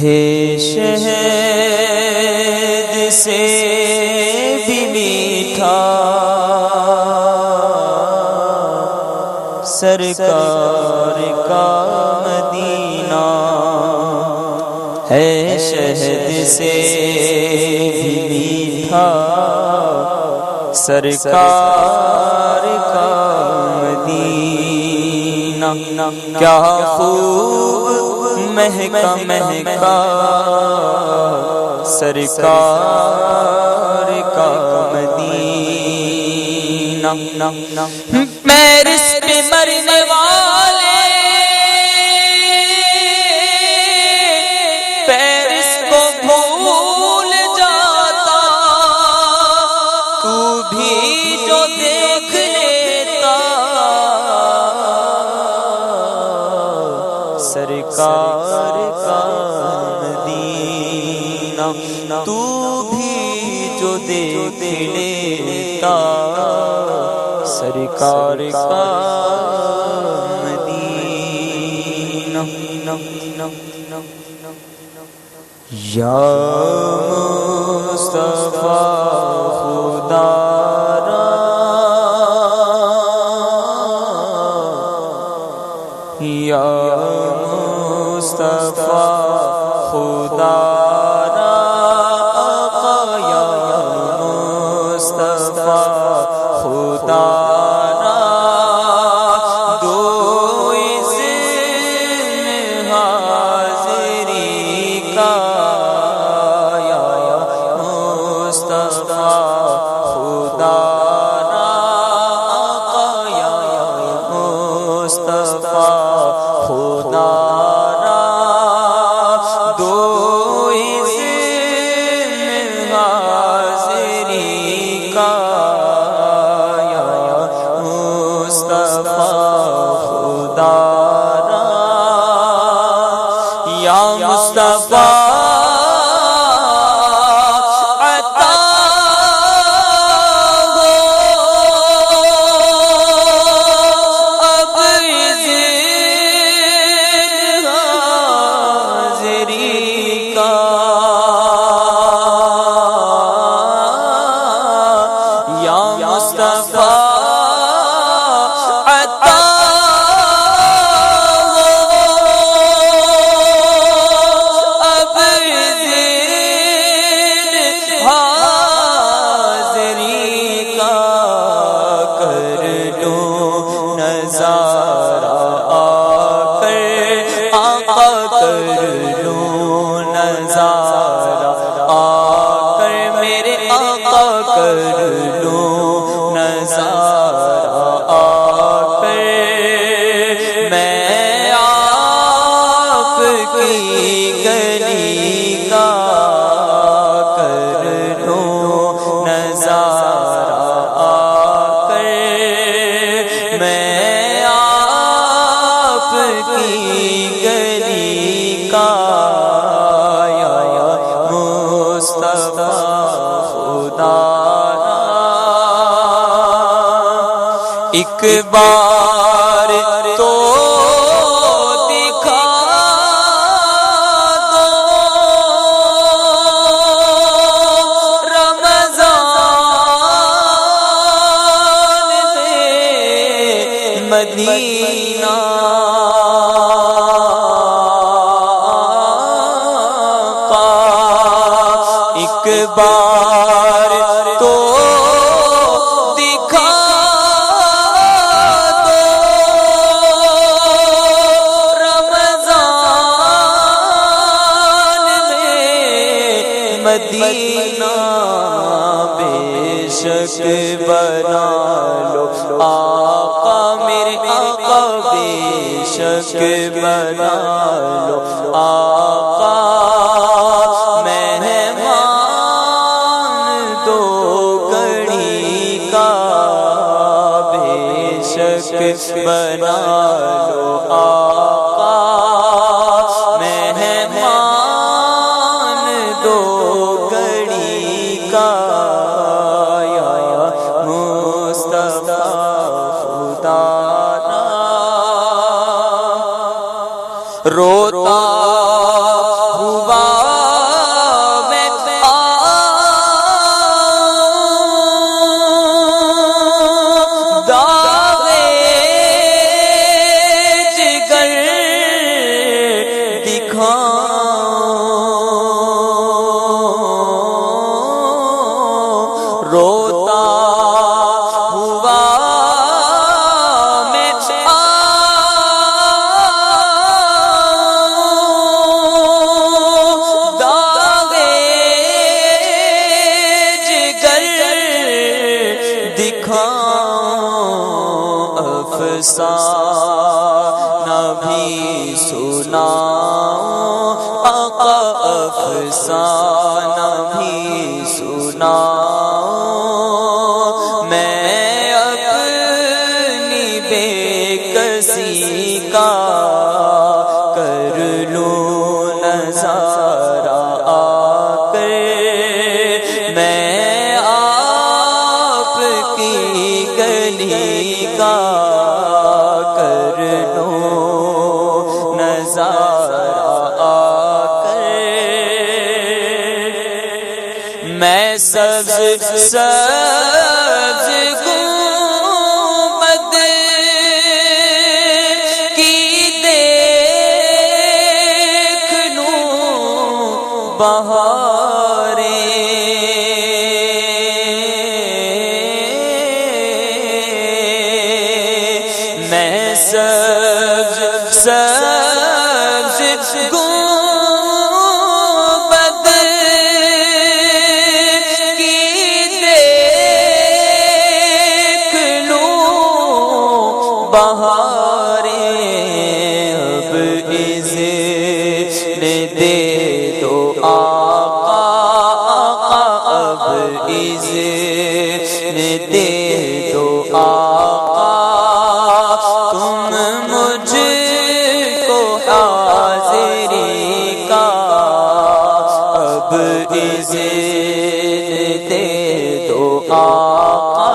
ہے شہد سے بھی میٹھا سرکار کا مدینہ، ہے شہد سے بھی میٹھا سرکار کا مدینہ۔ کیا خوب مہکا مہکا سرکار کا مدینہ۔ پیرس پہ مرنے والے پیرس کو بھول جاتا، تو بھی جو دیکھ لیتا سرکار کا مدینہ، تو بھی جو دیکھ لیتا سرکار کا مدینہ۔ یا مصطفیٰ خدا را، یا مصطفیٰ خدا را آقا، یا مصطفیٰ خدا را دو عزم حاضری کا، یا مصطفیٰ خدا را آقا، یا مصطفیٰ خدا را دو عزم حاضری کا، یا مصطفیٰ عطا ہو اب عزت حاضری کا، یا مصطفیٰ ایک بار تو دکھا دو رمضان میں مدینہ کا، ایک بار تو مدینہ بے شک بنا لو آقا میرے آقا، بے شک بنا لو آقا، مہمان دو گھڑی کا، بے شک بنا لو آقا، مہمان دو روتا ہوا افسانہ بھی سناؤں، آقا افسانہ بھی سناؤں، میں اپنی بے کسی کا کر لوں نظارہ آ کر، میں آپ کی گلی کا کر لوں نظارہ آ کر، میں سبز سبز گنبد کی دیکھ لوں بہاریں، میں سبز سبز گنبد کی دیکھ لوں بہاریں، اب اذن دے دو آقا، آقا اب اذن دے دو آقا، تم مجھ کو حاضری کا اب اذن دے دو آقا،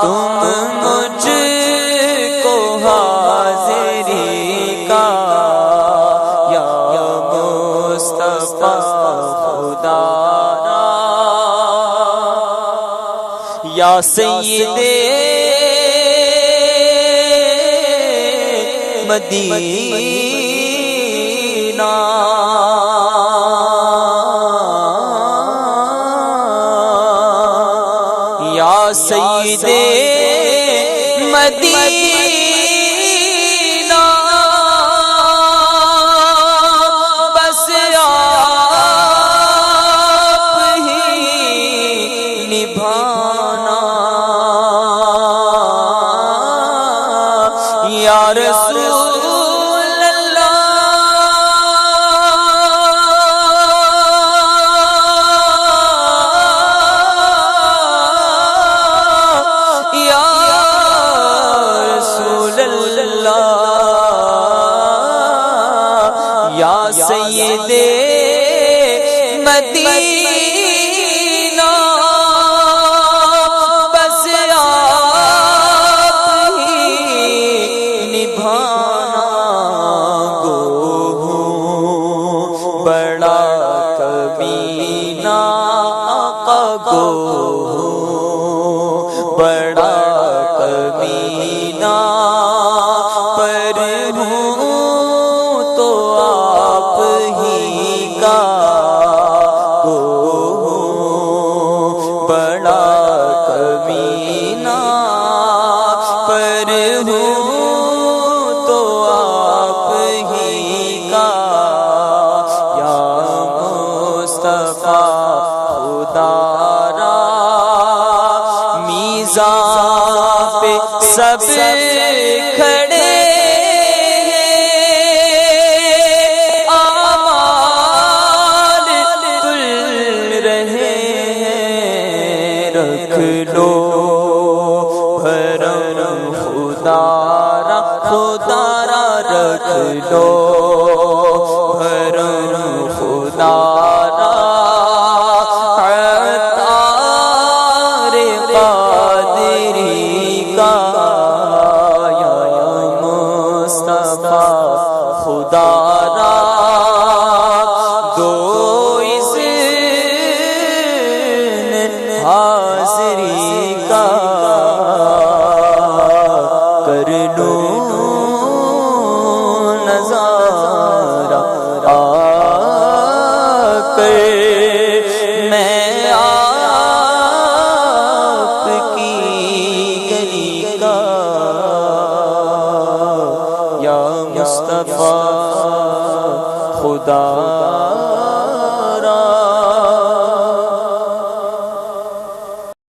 تم مجھ کو حاضری کا، یا مصطفیٰ خدا را، یا سیدے مدینہ، یا سیدے مدینہ، بس آپ ہی نبھانا، یا رسول یا سیدے مدینہ، بس آپ ہی نبھانا، گو ہوں بڑا کمینہ آقا، گو ہوں بڑا کمینہ، پر ہوں تو آپ ہی کا، گو ہوں بڑا کمینہ، پر ہوں تو آپ ہی کا، یا مصطفیٰ خدا را، میزان پہ سب کھڑے رکھ لو بھرم خدا را، خدا را رکھ لو بھرم خدا را، عطار قادری کا، یا مصطفیٰ خدا را، دو حاضری کا کر لوں نظارہ آ کر، میں آپ کی گلی کا، یا مصطفیٰ خدا